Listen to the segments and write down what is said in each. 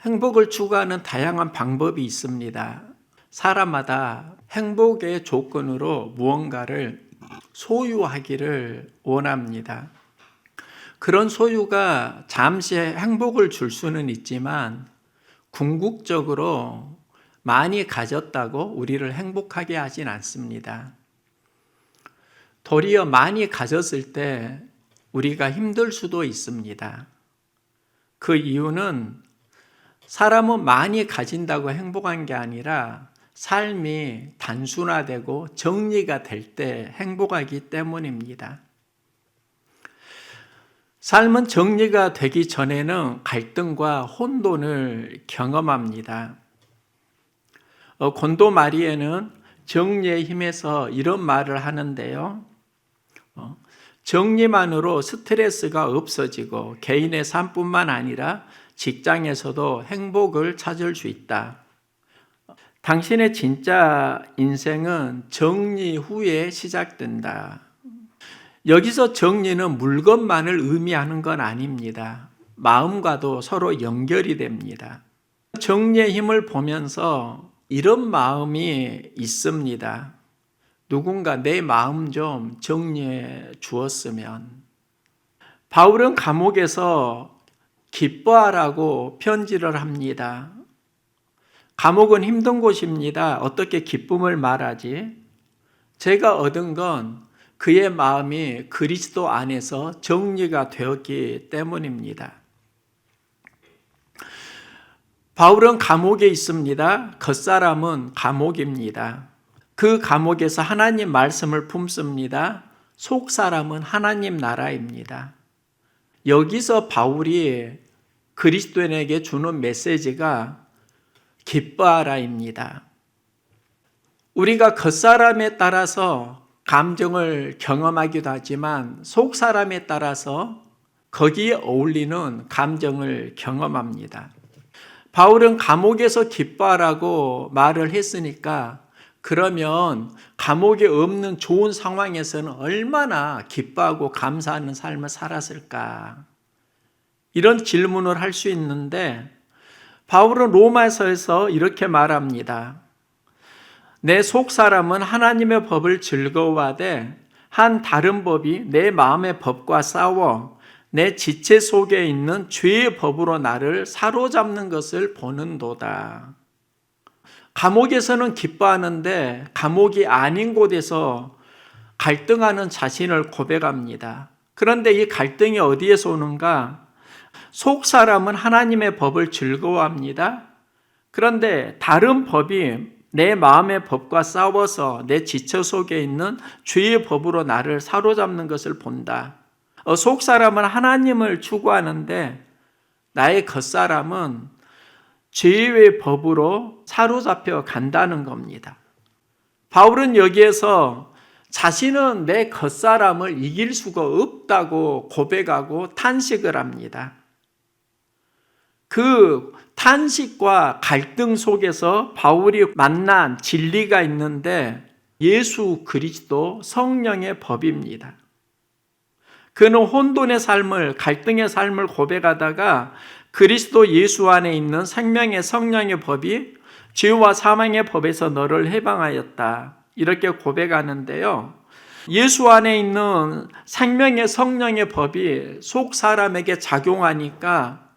행복을 추구하는 다양한 방법이 있습니다. 사람마다 행복의 조건으로 무언가를 소유하기를 원합니다. 그런 소유가 잠시 행복을 줄 수는 있지만 궁극적으로 많이 가졌다고 우리를 행복하게 하진 않습니다. 도리어 많이 가졌을 때 우리가 힘들 수도 있습니다. 그 이유는 사람은 많이 가진다고 행복한 게 아니라 삶이 단순화되고 정리가 될 때 행복하기 때문입니다. 삶은 정리가 되기 전에는 갈등과 혼돈을 경험합니다. 곤도 마리에는 정리의 힘에서 이런 말을 하는데요. 정리만으로 스트레스가 없어지고 개인의 삶뿐만 아니라 직장에서도 행복을 찾을 수 있다. 당신의 진짜 인생은 정리 후에 시작된다. 여기서 정리는 물건만을 의미하는 건 아닙니다. 마음과도 서로 연결이 됩니다. 정리의 힘을 보면서 이런 마음이 있습니다. 누군가 내 마음 좀 정리해 주었으면. 바울은 감옥에서 기뻐하라고 편지를 합니다. 감옥은 힘든 곳입니다. 어떻게 기쁨을 말하지? 제가 얻은 건 그의 마음이 그리스도 안에서 정리가 되었기 때문입니다. 바울은 감옥에 있습니다. 겉사람은 감옥입니다. 그 감옥에서 하나님 말씀을 품습니다. 속사람은 하나님 나라입니다. 여기서 바울이 그리스도인에게 주는 메시지가 기뻐하라입니다. 우리가 겉사람에 따라서 감정을 경험하기도 하지만 속사람에 따라서 거기에 어울리는 감정을 경험합니다. 바울은 감옥에서 기뻐하라고 말을 했으니까 그러면 감옥에 없는 좋은 상황에서는 얼마나 기뻐하고 감사하는 삶을 살았을까? 이런 질문을 할 수 있는데 바울은 로마서에서 이렇게 말합니다. 내 속사람은 하나님의 법을 즐거워하되 한 다른 법이 내 마음의 법과 싸워 내 지체 속에 있는 죄의 법으로 나를 사로잡는 것을 보는도다. 감옥에서는 기뻐하는데 감옥이 아닌 곳에서 갈등하는 자신을 고백합니다. 그런데 이 갈등이 어디에서 오는가? 속 사람은 하나님의 법을 즐거워합니다. 그런데 다른 법이 내 마음의 법과 싸워서 내 지체 속에 있는 죄의 법으로 나를 사로잡는 것을 본다. 속 사람은 하나님을 추구하는데 나의 겉사람은 죄의 법으로 사로잡혀 간다는 겁니다. 바울은 여기에서 자신은 내 겉사람을 이길 수가 없다고 고백하고 탄식을 합니다. 그 탄식과 갈등 속에서 바울이 만난 진리가 있는데 예수 그리스도 성령의 법입니다. 그는 혼돈의 삶을, 갈등의 삶을 고백하다가 그리스도 예수 안에 있는 생명의 성령의 법이 죄와 사망의 법에서 너를 해방하였다. 이렇게 고백하는데요. 예수 안에 있는 생명의 성령의 법이 속 사람에게 작용하니까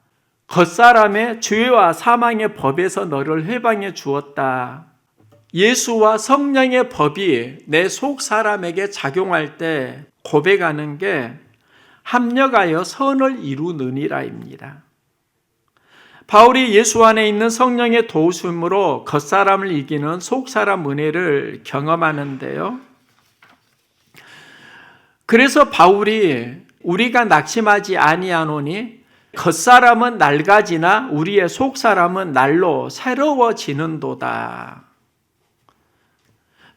겉사람의 죄와 사망의 법에서 너를 해방해 주었다. 예수와 성령의 법이 내 속 사람에게 작용할 때 고백하는 게 합력하여 선을 이루느니라입니다. 바울이 예수 안에 있는 성령의 도우심으로 겉사람을 이기는 속사람 은혜를 경험하는데요. 그래서 바울이 우리가 낙심하지 아니하노니 겉사람은 낡아지나 우리의 속사람은 날로 새로워지는도다.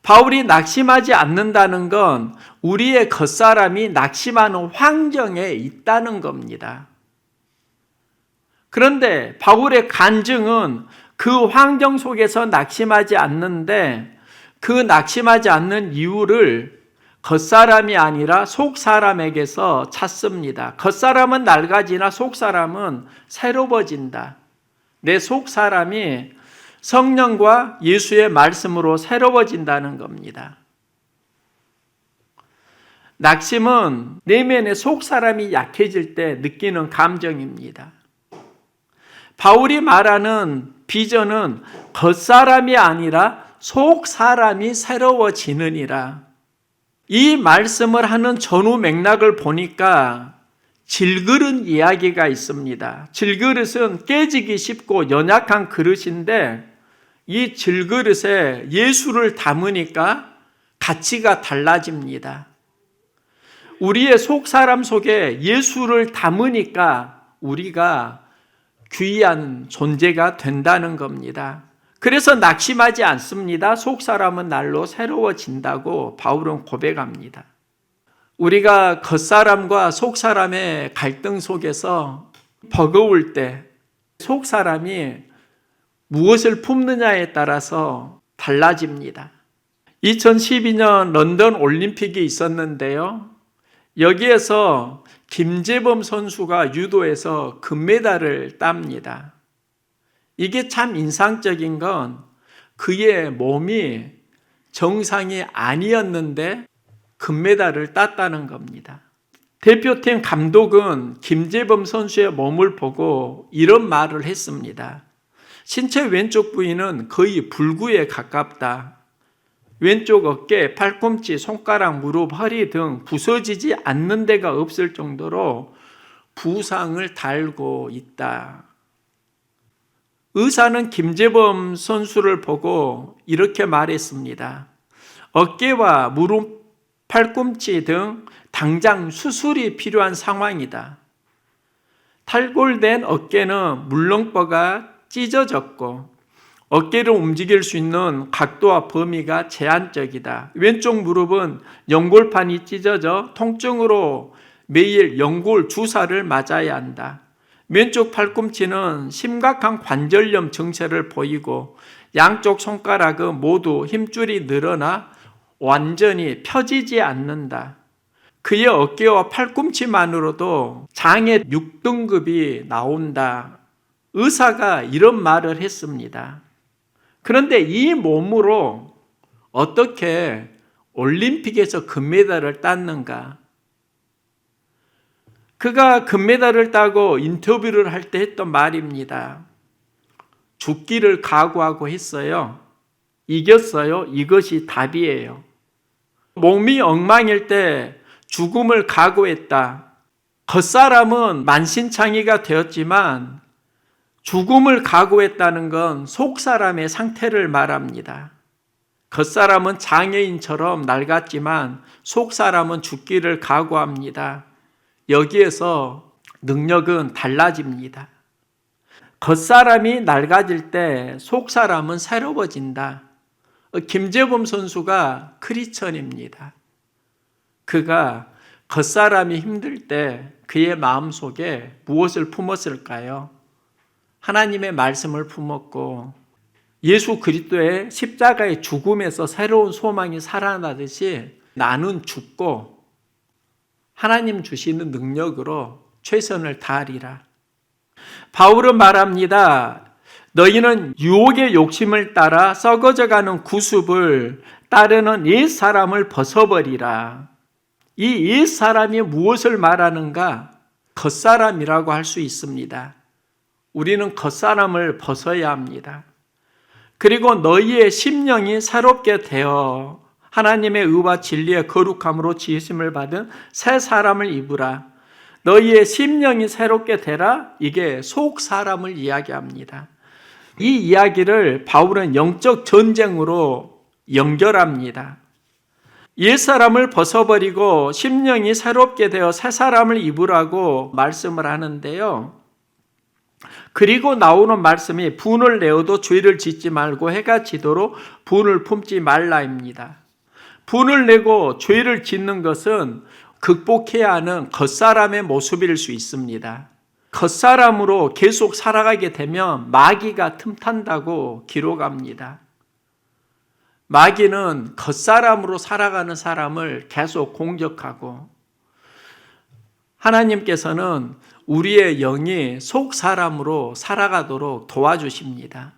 바울이 낙심하지 않는다는 건 우리의 겉사람이 낙심하는 환경에 있다는 겁니다. 그런데 바울의 간증은 그 환경 속에서 낙심하지 않는데 그 낙심하지 않는 이유를 겉사람이 아니라 속사람에게서 찾습니다. 겉사람은 낡아지나 속사람은 새로워진다. 내 속 사람이 성령과 예수의 말씀으로 새로워진다는 겁니다. 낙심은 내면의 속 사람이 약해질 때 느끼는 감정입니다. 바울이 말하는 비전은 겉사람이 아니라 속 사람이 새로워지느니라. 이 말씀을 하는 전후 맥락을 보니까 질그릇 이야기가 있습니다. 질그릇은 깨지기 쉽고 연약한 그릇인데 이 질그릇에 예수를 담으니까 가치가 달라집니다. 우리의 속 사람 속에 예수를 담으니까 우리가 귀한 존재가 된다는 겁니다. 그래서 낙심하지 않습니다. 속 사람은 날로 새로워진다고 바울은 고백합니다. 우리가 겉사람과 속 사람의 갈등 속에서 버거울 때 속 사람이 무엇을 품느냐에 따라서 달라집니다. 2012년 런던 올림픽이 있었는데요. 여기에서 김재범 선수가 유도에서 금메달을 땁니다. 이게 참 인상적인 건 그의 몸이 정상이 아니었는데 금메달을 땄다는 겁니다. 대표팀 감독은 김재범 선수의 몸을 보고 이런 말을 했습니다. 신체 왼쪽 부위는 거의 불구에 가깝다. 왼쪽 어깨, 팔꿈치, 손가락, 무릎, 허리 등 부서지지 않는 데가 없을 정도로 부상을 달고 있다. 의사는 김재범 선수를 보고 이렇게 말했습니다. 어깨와 무릎, 팔꿈치 등 당장 수술이 필요한 상황이다. 탈골된 어깨는 물렁뼈가 찢어졌고 어깨를 움직일 수 있는 각도와 범위가 제한적이다. 왼쪽 무릎은 연골판이 찢어져 통증으로 매일 연골 주사를 맞아야 한다. 왼쪽 팔꿈치는 심각한 관절염 증세를 보이고 양쪽 손가락은 모두 힘줄이 늘어나 완전히 펴지지 않는다. 그의 어깨와 팔꿈치만으로도 장애 6등급이 나온다. 의사가 이런 말을 했습니다. 그런데 이 몸으로 어떻게 올림픽에서 금메달을 땄는가? 그가 금메달을 따고 인터뷰를 할 때 했던 말입니다. 죽기를 각오하고 했어요. 이겼어요. 이것이 답이에요. 몸이 엉망일 때 죽음을 각오했다. 겉사람은 만신창이가 되었지만 죽음을 각오했다는 건 속사람의 상태를 말합니다. 겉사람은 장애인처럼 낡았지만 속사람은 죽기를 각오합니다. 여기에서 능력은 달라집니다. 겉사람이 낡아질 때 속사람은 새로워진다. 김재범 선수가 크리스천입니다. 그가 겉사람이 힘들 때 그의 마음속에 무엇을 품었을까요? 하나님의 말씀을 품었고 예수 그리스도의 십자가의 죽음에서 새로운 소망이 살아나듯이 나는 죽고 하나님 주시는 능력으로 최선을 다하리라. 바울은 말합니다. 너희는 유혹의 욕심을 따라 썩어져가는 구습을 따르는 옛 사람을 벗어버리라. 이 옛 사람이 무엇을 말하는가? 겉사람이라고 할 수 있습니다. 우리는 겉사람을 벗어야 합니다. 그리고 너희의 심령이 새롭게 되어 하나님의 의와 진리의 거룩함으로 지으심을 받은 새 사람을 입으라. 너희의 심령이 새롭게 되라. 이게 속 사람을 이야기합니다. 이 이야기를 바울은 영적 전쟁으로 연결합니다. 옛 사람을 벗어버리고 심령이 새롭게 되어 새 사람을 입으라고 말씀을 하는데요. 그리고 나오는 말씀이 분을 내어도 죄를 짓지 말고 해가 지도록 분을 품지 말라입니다. 분을 내고 죄를 짓는 것은 극복해야 하는 겉사람의 모습일 수 있습니다. 겉사람으로 계속 살아가게 되면 마귀가 틈탄다고 기록합니다. 마귀는 겉사람으로 살아가는 사람을 계속 공격하고 하나님께서는 우리의 영이 속 사람으로 살아가도록 도와주십니다.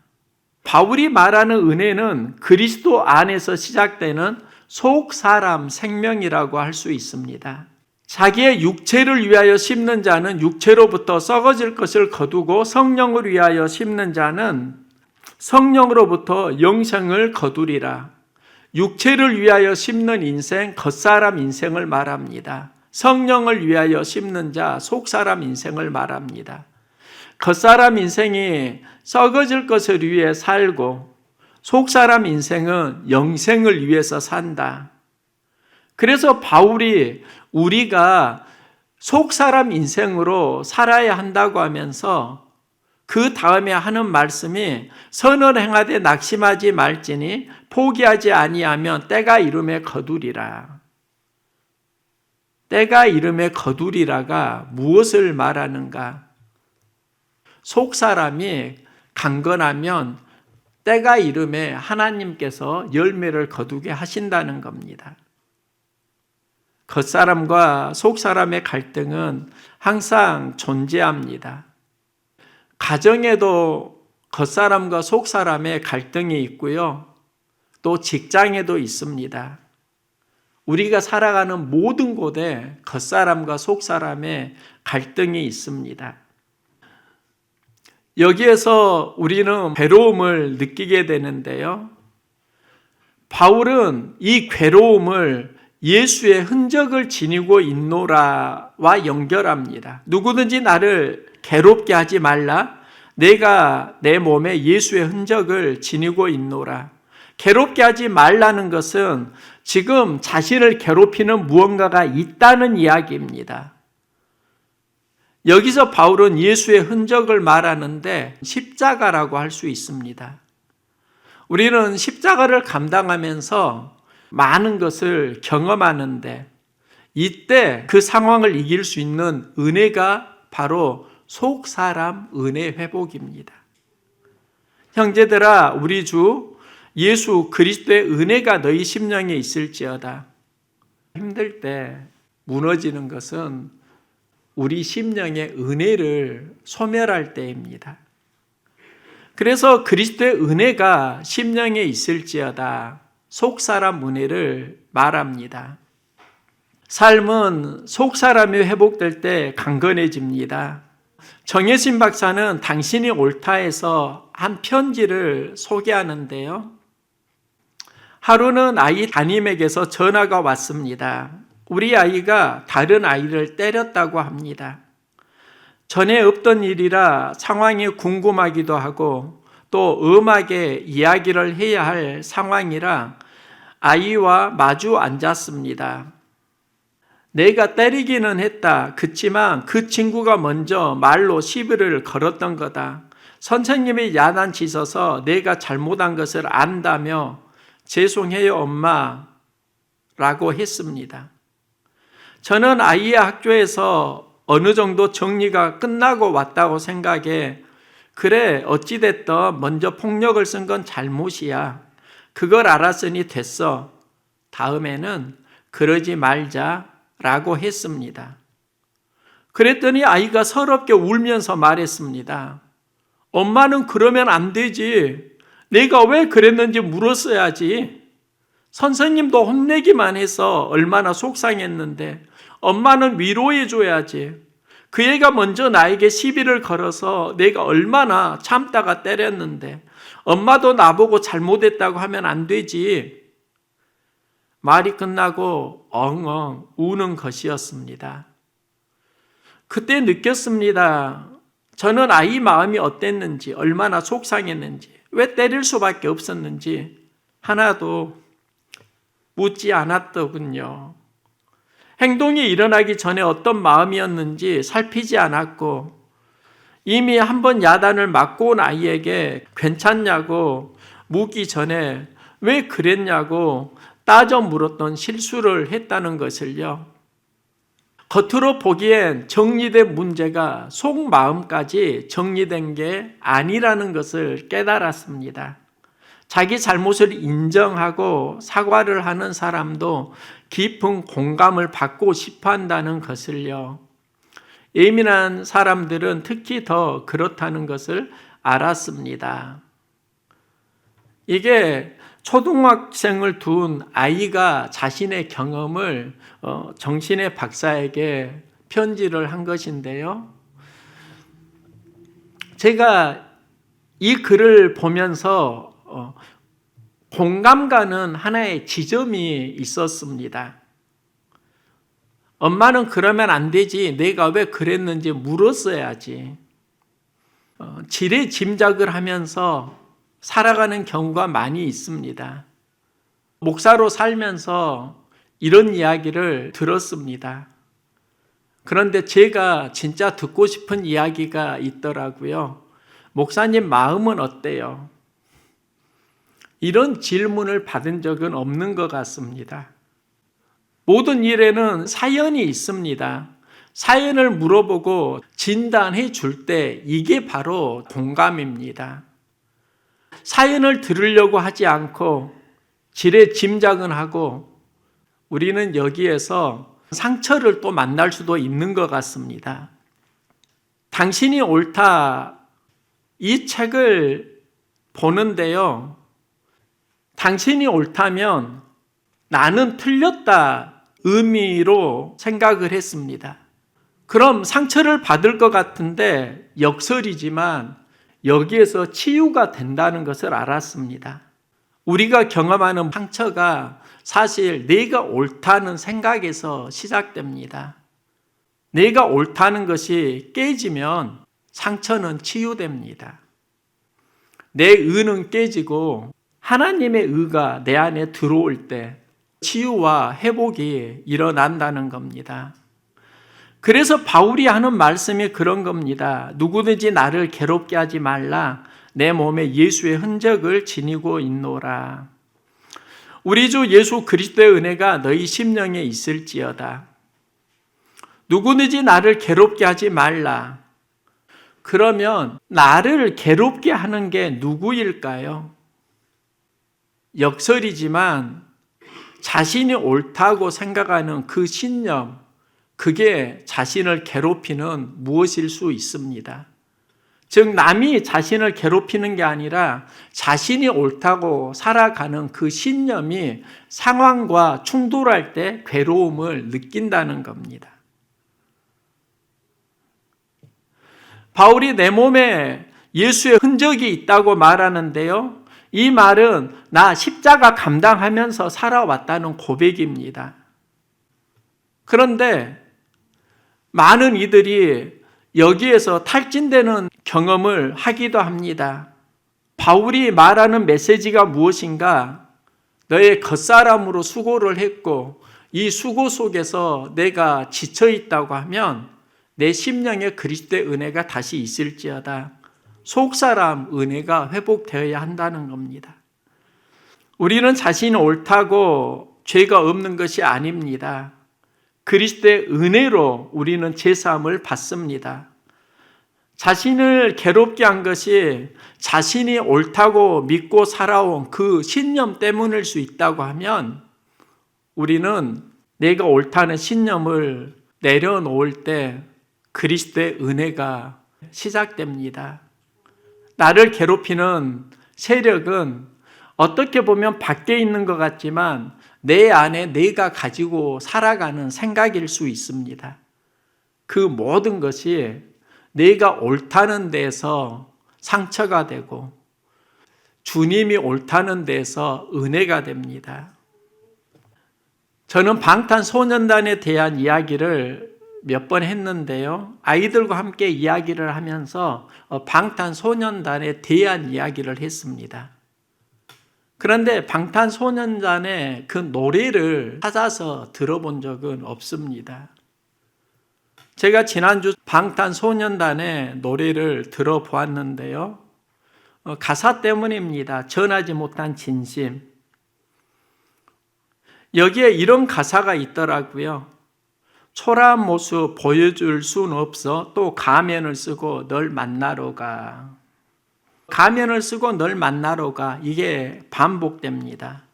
바울이 말하는 은혜는 그리스도 안에서 시작되는 속 사람 생명이라고 할 수 있습니다. 자기의 육체를 위하여 심는 자는 육체로부터 썩어질 것을 거두고 성령을 위하여 심는 자는 성령으로부터 영생을 거두리라. 육체를 위하여 심는 인생, 겉사람 인생을 말합니다. 성령을 위하여 심는 자, 속사람 인생을 말합니다. 겉사람 인생이 썩어질 것을 위해 살고 속사람 인생은 영생을 위해서 산다. 그래서 바울이 우리가 속사람 인생으로 살아야 한다고 하면서 그 다음에 하는 말씀이 선을 행하되 낙심하지 말지니 포기하지 아니하면 때가 이름에 거두리라. 때가 이름에 거두리라가 무엇을 말하는가? 속사람이 강건하면 때가 이름에 하나님께서 열매를 거두게 하신다는 겁니다. 겉사람과 속사람의 갈등은 항상 존재합니다. 가정에도 겉사람과 속사람의 갈등이 있고요. 또 직장에도 있습니다. 우리가 살아가는 모든 곳에 겉사람과 속사람의 갈등이 있습니다. 여기에서 우리는 괴로움을 느끼게 되는데요. 바울은 이 괴로움을 예수의 흔적을 지니고 있노라와 연결합니다. 누구든지 나를 괴롭게 하지 말라. 내가 내 몸에 예수의 흔적을 지니고 있노라. 괴롭게 하지 말라는 것은 지금 자신을 괴롭히는 무언가가 있다는 이야기입니다. 여기서 바울은 예수의 흔적을 말하는데 십자가라고 할 수 있습니다. 우리는 십자가를 감당하면서 많은 것을 경험하는데 이때 그 상황을 이길 수 있는 은혜가 바로 속사람 은혜 회복입니다. 형제들아, 우리 주 예수 그리스도의 은혜가 너희 심령에 있을지어다. 힘들 때 무너지는 것은 우리 심령의 은혜를 소멸할 때입니다. 그래서 그리스도의 은혜가 심령에 있을지어다. 속사람 은혜를 말합니다. 삶은 속사람이 회복될 때 강건해집니다. 정혜신 박사는 당신이 옳다에서 한 편지를 소개하는데요. 하루는 아이 담임에게서 전화가 왔습니다. 우리 아이가 다른 아이를 때렸다고 합니다. 전에 없던 일이라 상황이 궁금하기도 하고 또 엄하게 이야기를 해야 할 상황이라 아이와 마주 앉았습니다. 내가 때리기는 했다. 그치만 그 친구가 먼저 말로 시비를 걸었던 거다. 선생님이 야단치셔서 내가 잘못한 것을 안다며 죄송해요 엄마 라고 했습니다. 저는 아이의 학교에서 어느 정도 정리가 끝나고 왔다고 생각해 그래 어찌됐든 먼저 폭력을 쓴 건 잘못이야. 그걸 알았으니 됐어. 다음에는 그러지 말자라고 했습니다. 그랬더니 아이가 서럽게 울면서 말했습니다. 엄마는 그러면 안 되지. 내가 왜 그랬는지 물었어야지. 선생님도 혼내기만 해서 얼마나 속상했는데 엄마는 위로해 줘야지. 그 애가 먼저 나에게 시비를 걸어서 내가 얼마나 참다가 때렸는데 엄마도 나보고 잘못했다고 하면 안 되지. 말이 끝나고 엉엉 우는 것이었습니다. 그때 느꼈습니다. 저는 아이 마음이 어땠는지, 얼마나 속상했는지, 왜 때릴 수밖에 없었는지 하나도 묻지 않았더군요. 행동이 일어나기 전에 어떤 마음이었는지 살피지 않았고 이미 한번 야단을 맞고 온 아이에게 괜찮냐고 묻기 전에 왜 그랬냐고 따져 물었던 실수를 했다는 것을요. 겉으로 보기엔 정리된 문제가 속마음까지 정리된 게 아니라는 것을 깨달았습니다. 자기 잘못을 인정하고 사과를 하는 사람도 깊은 공감을 받고 싶어 한다는 것을요. 예민한 사람들은 특히 더 그렇다는 것을 알았습니다. 이게 초등학생을 둔 아이가 자신의 경험을 정신의 박사에게 편지를 한 것인데요. 제가 이 글을 보면서 공감 가는 하나의 지점이 있었습니다. 엄마는 그러면 안 되지. 내가 왜 그랬는지 물었어야지. 지레 짐작을 하면서 살아가는 경우가 많이 있습니다. 목사로 살면서 이런 이야기를 들었습니다. 그런데 제가 진짜 듣고 싶은 이야기가 있더라고요. 목사님 마음은 어때요? 이런 질문을 받은 적은 없는 것 같습니다. 모든 일에는 사연이 있습니다. 사연을 물어보고 진단해 줄 때 이게 바로 공감입니다. 사연을 들으려고 하지 않고 지레 짐작은 하고 우리는 여기에서 상처를 또 만날 수도 있는 것 같습니다. 당신이 옳다, 이 책을 보는데요. 당신이 옳다면 나는 틀렸다 의미로 생각을 했습니다. 그럼 상처를 받을 것 같은데 역설이지만 여기에서 치유가 된다는 것을 알았습니다. 우리가 경험하는 상처가 사실 내가 옳다는 생각에서 시작됩니다. 내가 옳다는 것이 깨지면 상처는 치유됩니다. 내 의는 깨지고 하나님의 의가 내 안에 들어올 때 치유와 회복이 일어난다는 겁니다. 그래서 바울이 하는 말씀이 그런 겁니다. 누구든지 나를 괴롭게 하지 말라. 내 몸에 예수의 흔적을 지니고 있노라. 우리 주 예수 그리스도의 은혜가 너희 심령에 있을지어다. 누구든지 나를 괴롭게 하지 말라. 그러면 나를 괴롭게 하는 게 누구일까요? 역설이지만 자신이 옳다고 생각하는 그 신념, 그게 자신을 괴롭히는 무엇일 수 있습니다. 즉 남이 자신을 괴롭히는 게 아니라 자신이 옳다고 살아가는 그 신념이 상황과 충돌할 때 괴로움을 느낀다는 겁니다. 바울이 내 몸에 예수의 흔적이 있다고 말하는데요. 이 말은 나 십자가 감당하면서 살아왔다는 고백입니다. 그런데 많은 이들이 여기에서 탈진되는 경험을 하기도 합니다. 바울이 말하는 메시지가 무엇인가? 너의 겉사람으로 수고를 했고 이 수고 속에서 내가 지쳐 있다고 하면 내 심령에 그리스도의 은혜가 다시 있을지어다. 속사람 은혜가 회복되어야 한다는 겁니다. 우리는 자신이 옳다고 죄가 없는 것이 아닙니다. 그리스도의 은혜로 우리는 제사함을 받습니다. 자신을 괴롭게 한 것이 자신이 옳다고 믿고 살아온 그 신념 때문일 수 있다고 하면 우리는 내가 옳다는 신념을 내려놓을 때 그리스도의 은혜가 시작됩니다. 나를 괴롭히는 세력은 어떻게 보면 밖에 있는 것 같지만 내 안에 내가 가지고 살아가는 생각일 수 있습니다. 그 모든 것이 내가 옳다는 데서 상처가 되고 주님이 옳다는 데서 은혜가 됩니다. 저는 방탄소년단에 대한 이야기를 몇 번 했는데요. 아이들과 함께 이야기를 하면서 방탄소년단에 대한 이야기를 했습니다. 그런데 방탄소년단의 그 노래를 찾아서 들어본 적은 없습니다. 제가 지난주 방탄소년단의 노래를 들어보았는데요. 가사 때문입니다. 전하지 못한 진심. 여기에 이런 가사가 있더라고요. 초라한 모습 보여줄 수는 없어. 또 가면을 쓰고 널 만나러 가. 가면을 쓰고 널 만나러 가. 이게 반복됩니다.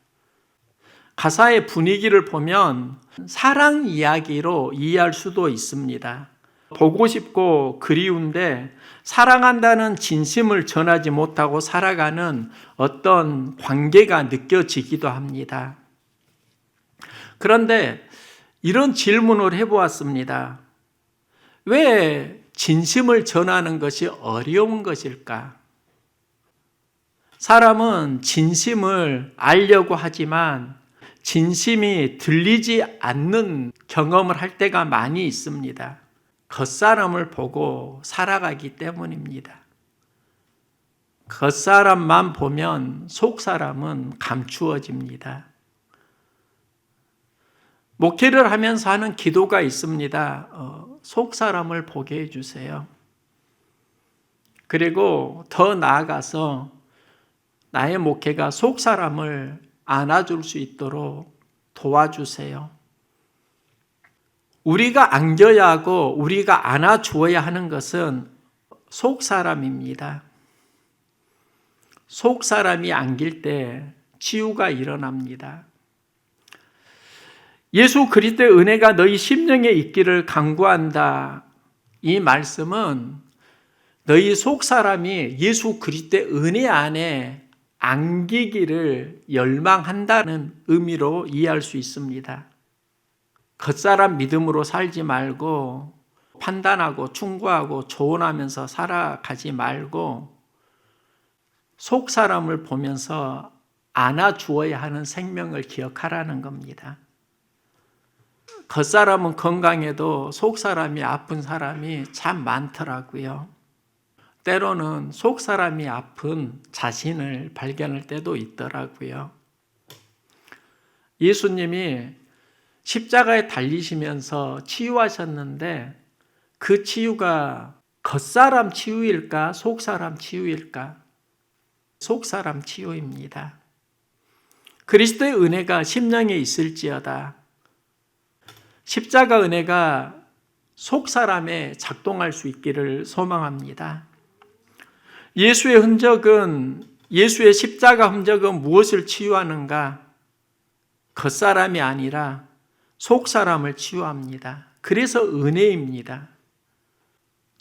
가사의 분위기를 보면 사랑 이야기로 이해할 수도 있습니다. 보고 싶고 그리운데 사랑한다는 진심을 전하지 못하고 살아가는 어떤 관계가 느껴지기도 합니다. 그런데 이런 질문을 해보았습니다. 왜 진심을 전하는 것이 어려운 것일까? 사람은 진심을 알려고 하지만 진심이 들리지 않는 경험을 할 때가 많이 있습니다. 겉사람을 보고 살아가기 때문입니다. 겉사람만 보면 속사람은 감추어집니다. 목회를 하면서 하는 기도가 있습니다. 속사람을 보게 해주세요. 그리고 더 나아가서 나의 목회가 속사람을 안아줄 수 있도록 도와주세요. 우리가 안겨야 하고 우리가 안아주어야 하는 것은 속사람입니다. 속사람이 안길 때 치유가 일어납니다. 예수 그리스도의 은혜가 너희 심령에 있기를 간구한다. 이 말씀은 너희 속사람이 예수 그리스도의 은혜 안에 안기기를 열망한다는 의미로 이해할 수 있습니다. 겉사람 믿음으로 살지 말고 판단하고 충고하고 조언하면서 살아가지 말고 속사람을 보면서 안아주어야 하는 생명을 기억하라는 겁니다. 겉사람은 건강해도 속사람이 아픈 사람이 참 많더라고요. 때로는 속사람이 아픈 자신을 발견할 때도 있더라고요. 예수님이 십자가에 달리시면서 치유하셨는데 그 치유가 겉사람 치유일까? 속사람 치유일까? 속사람 치유입니다. 그리스도의 은혜가 심령에 있을지어다. 십자가 은혜가 속사람에 작동할 수 있기를 소망합니다. 예수의 십자가 흔적은 무엇을 치유하는가? 겉사람이 아니라 속사람을 치유합니다. 그래서 은혜입니다.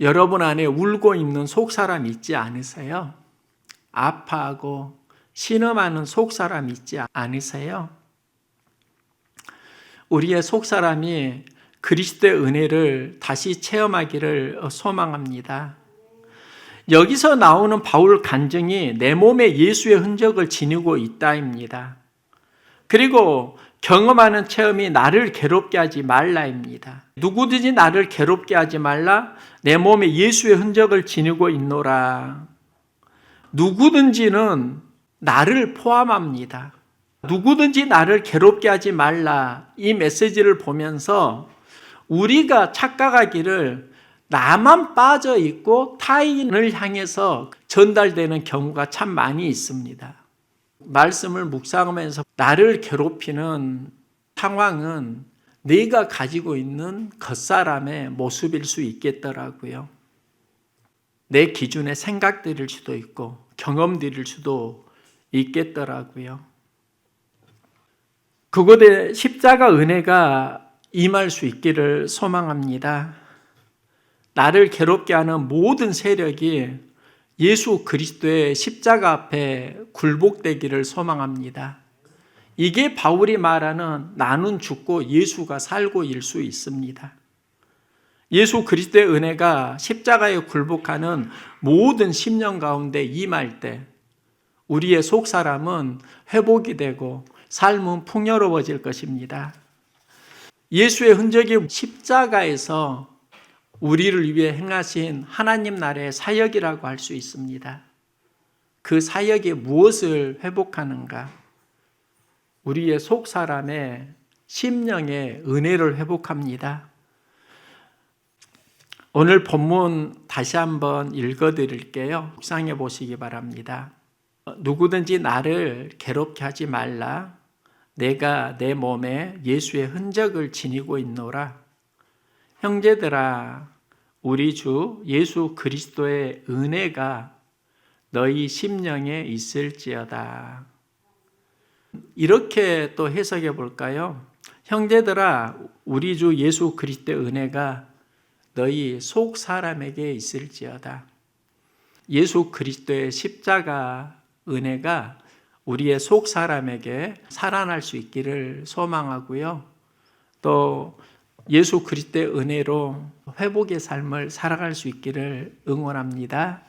여러분 안에 울고 있는 속사람 있지 않으세요? 아파하고 신음하는 속사람 있지 않으세요? 우리의 속사람이 그리스도의 은혜를 다시 체험하기를 소망합니다. 여기서 나오는 바울 간증이 내 몸에 예수의 흔적을 지니고 있다입니다. 그리고 경험하는 체험이 나를 괴롭게 하지 말라입니다. 누구든지 나를 괴롭게 하지 말라. 내 몸에 예수의 흔적을 지니고 있노라. 누구든지는 나를 포함합니다. 누구든지 나를 괴롭게 하지 말라. 이 메시지를 보면서 우리가 착각하기를 나만 빠져 있고 타인을 향해서 전달되는 경우가 참 많이 있습니다. 말씀을 묵상하면서 나를 괴롭히는 상황은 내가 가지고 있는 겉사람의 모습일 수 있겠더라고요. 내 기준의 생각들일 수도 있고 경험들일 수도 있겠더라고요. 그곳에 십자가 은혜가 임할 수 있기를 소망합니다. 나를 괴롭게 하는 모든 세력이 예수 그리스도의 십자가 앞에 굴복되기를 소망합니다. 이게 바울이 말하는 나는 죽고 예수가 살고일 수 있습니다. 예수 그리스도의 은혜가 십자가에 굴복하는 모든 심령 가운데 임할 때 우리의 속사람은 회복이 되고 삶은 풍요로워질 것입니다. 예수의 흔적이 십자가에서 우리를 위해 행하신 하나님 나라의 사역이라고 할 수 있습니다. 그 사역이 무엇을 회복하는가? 우리의 속사람의 심령의 은혜를 회복합니다. 오늘 본문 다시 한번 읽어드릴게요. 묵상해 보시기 바랍니다. 누구든지 나를 괴롭게 하지 말라. 내가 내 몸에 예수의 흔적을 지니고 있노라. 형제들아, 우리 주 예수 그리스도의 은혜가 너희 심령에 있을지어다. 이렇게 또 해석해 볼까요? 형제들아, 우리 주 예수 그리스도의 은혜가 너희 속 사람에게 있을지어다. 예수 그리스도의 십자가 은혜가 우리의 속 사람에게 살아날 수 있기를 소망하고요. 또 예수 그리스도의 은혜로 회복의 삶을 살아갈 수 있기를 응원합니다.